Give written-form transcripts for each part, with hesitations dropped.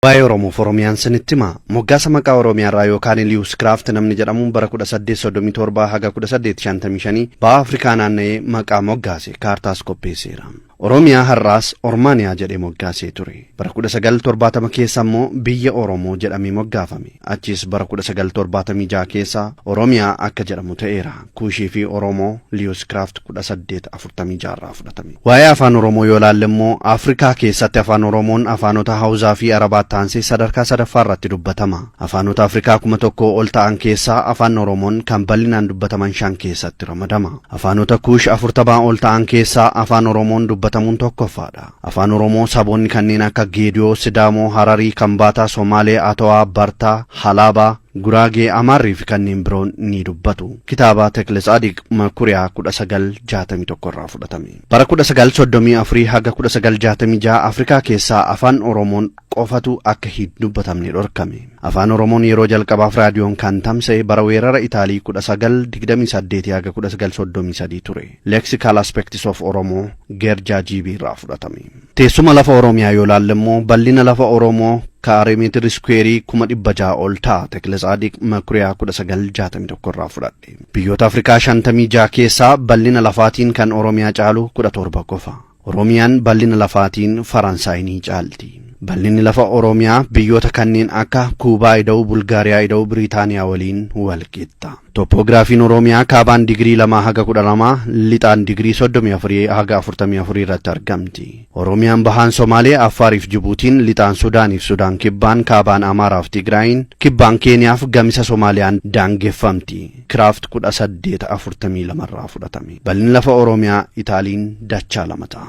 Waa'ee Oromoo Oromiyaan sinittima moggaasa maqaa Oromiyaa irraa yookaan Lius Craft namni jedhamuun bara 1837 haga 1855 ba'a Afrikaa naanna'ee maqaa moggaase kaartaas qopheesseera. Oromiyaa har'aas Ormaaniyaa jedhee moggaasee ture. Bara 1970 keessa immoo biyya Oromoo jedhamee moggaafame. Achis bara 1976 keessa Oromiyaa akka jedhamu ta'eera. Kuushii fi Oromoo Lius Craft 1846 irraa fudhatame. Waa'ee afaan Oromoo yoo ilaalle immoo Afrikaa keessatti afaan Oromoon afaanota Haawuzaa fi Arabaa ta'anii sadarkaa sadaffaa irratti dubbatama. Afaanota Afrikaa 1000 ol ta'an keessaa afaan Oromoon kan bal'inaan dubbataman 5 keessatti ramadama. Afaanota Kuush 40 ol ta'an keessaa afaan Oromoon dubbatamuun tokkoffaadha. Afaan Oromoo saboonni kanneen akka Geediyoo, Sidaamoo, Hararii, Kambaataa, Somaalee, Atawaa, Bartaa, Halaabaa, Guraagee, Amaarrii fi kanneen biroon ni dubbatu. Kitaaba Tekle Saadiq Makuriyaa 1961 irraa fudhatame. Bara 1934 haga 1966 Afrikaa keessaa afaan Oromoon qofatu akka hin dubbatamne dhorkame. Afaan Oromoon yeroo jalqabaaf raadiyoon kan tamsa'e bara weerara Itaalii 1928 haga 1933 ture. Lexical Aspects of Oromoo Gerjaa Jiibii irraa fudhatame. Teessuma lafa Oromiyaa yoo ilaalle immoo bal'ina lafa Oromoo kaaree meetiri squeerii 1600 ol ta'a. Tekle Saadiq Makuriyaa 1961 irraa fudhadhe. Biyyoota Afrikaa 56 keessaa bal'ina lafaatiin kan Oromiyaa caalu 17 qofa. Oromiyaan bal'ina lafaatiin Faransaay ni caalti. Bal'inni lafa Oromiyaa biyyoota kanneen akka Kuubaa, Ida'uu, Bulgaariyaa, Ida'uu, Biriitaaniyaa waliin wal qixxa. Topograafiin Oromiyaa kaabaan digirii 2 haga 12, lixaan digirii 34 haga 44 irratti argamti. Oromiyaan bahaan Somaalee, Affaariif Jibuutiin, lixaan Sudaaniif Sudaan kibbaan, kaabaan Amaaraaf Tigraayin, kibbaan Keeniyaaf gamisa Somaaliyaan daangeffamti. Craft 1842 irraa fudhatame. Bal'inni lafa Oromiyaa Itaaliin dachaa 2 ta'a.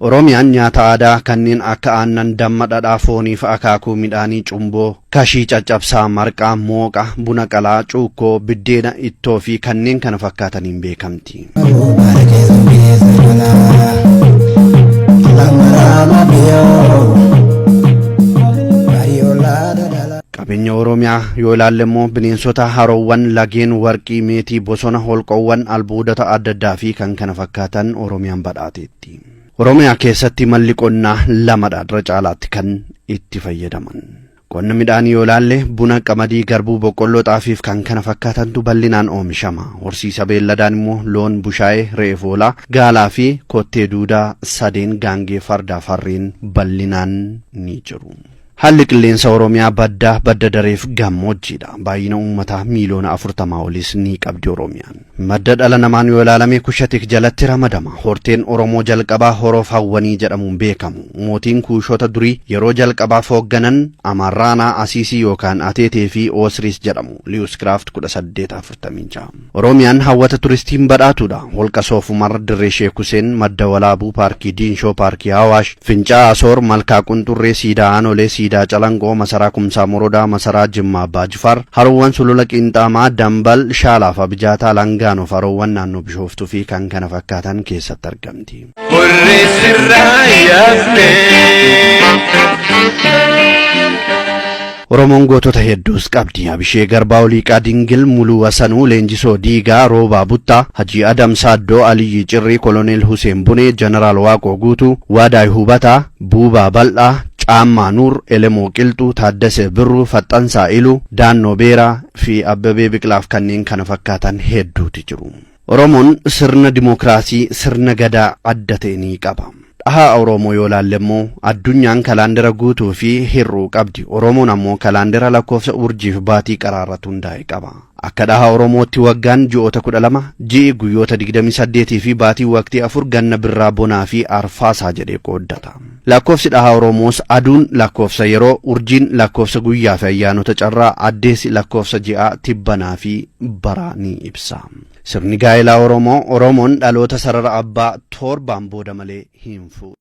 Oromiyaan nyaata aadaa kanneen akka aannan, damma, dhadhaa, foonii fi akaakuu midhaanii, cumboo, kashii, caccabsaa, marqaa, mooqa, buna qalaa, cuukkoo, biddeena, ittoo fi kanneen kana fakkaataniin beekamti. Qabeenya Oromiyaa yoo ilaalle immoo bineensota, haroowwan, lageen, warqii, meetii, bosona, holqoowwan, albuudota adda addaa fi kan kana fakkaatan Oromiyaan badhaateetti. Oromiyaa keessatti malli qonnaa 2dha irra caalaatti kan itti fayyadaman. Qonna midhaanii yoo ilaalle buna, qamadii, garbuu, boqqolloo, xaafiif kan kana fakkaatantu bal'inaan oomishama. Horsiisa beelladaan immoo loon, bushaayee, re'ee foolaa, gaalaa fi kottee duudaa sadeen gaangee fardaa farreen bal'inaan ni jiru. Haalli qilleensa Oromiyaa badda dareef gammoojjiidha. Baay'ina uummataa miiliyoona 40 olis ni qabdi Oromiyaan. Madda dhala namaan yoo ilaalame Kushatik jalatti ramadama. Horteen Oromoo jalqabaa Horoof Hawwanii jedhamuun beekamu. Mootiin Kuushota durii yeroo jalqabaaf hoogganan Amaarraanaa, Asiisii yookaan Ateetee fi Oosiriis jedhamu. Lius Craft 1846. Oromiyaan hawwata turistiin badhaatuudha. Holqa Soofumar, Dirree Sheek Huseen, Madda Walaabuu, Paarkii Diinshoo, Paarkii Awaash, Fincaa Asoor, Malkaa Qunxurree, Siidaa Aanolee, Siidaa Calangoo, Masaraa Kumsaa Morodaa, Masaraa Jimmaa Abbaa Jifaar, haroowwan Sulula Qinxaamaa, Dambal, Shaalaaf Abijaataa, Langaanoof haroowwan naannoo Bishooftuu fi kan kana fakkaatan keessatti argamti. Oromoon gootota hedduus qabdi. Abishee Garbaa, Oliiqaa Dingil, Muluu Wasanuu, Leenjisoo Diigaa, Roobaa Buttaa, Hajii Adam Saaddoo, Aliyyi Cirrii, Koloneel Huseen Bunee, Jeneraal Waaqoo Guutuu, Waadaay Hubataa, Buubaa Bal'aa, Caammaa Nuur, Elemoo Qilxuu, Taaddasee Birruu, Faxxansaa Iluu, Daannoo Beeraa fi Abbabee Biqilaaf kanneen kana fakkaatan hedduutu jiru. Oromoon sirna dimokiraasii, sirna gadaa adda ta'e ni qaba. Dhahaa Oromoo yoo ilaalle immoo addunyaan kalaandara guutuu fi hir'uu qabdi. Oromoon ammoo kalaandara lakkoofsa urjiif baatii qaraarratti hundaa'e qaba. Akka dhahaa Oromootti waggaan ji'oota 12, ji'i guyyoota 28 fi baatii waqtii 4 ganna birraa bonaa fi arfaasaa jedhee qooddata. Lakkoofsi dhahaa Oromoos aduun lakkoofsa yeroo, urjiin lakkoofsa guyyaa fi ayyaanota carraa, addeessi lakkoofsa ji'aa, tibbanaa fi baraa ni ibsa. Sirni gaa'elaa Oromoo, Oromoon dhaloota sarara abbaa torbaan booda malee hin fuudhu.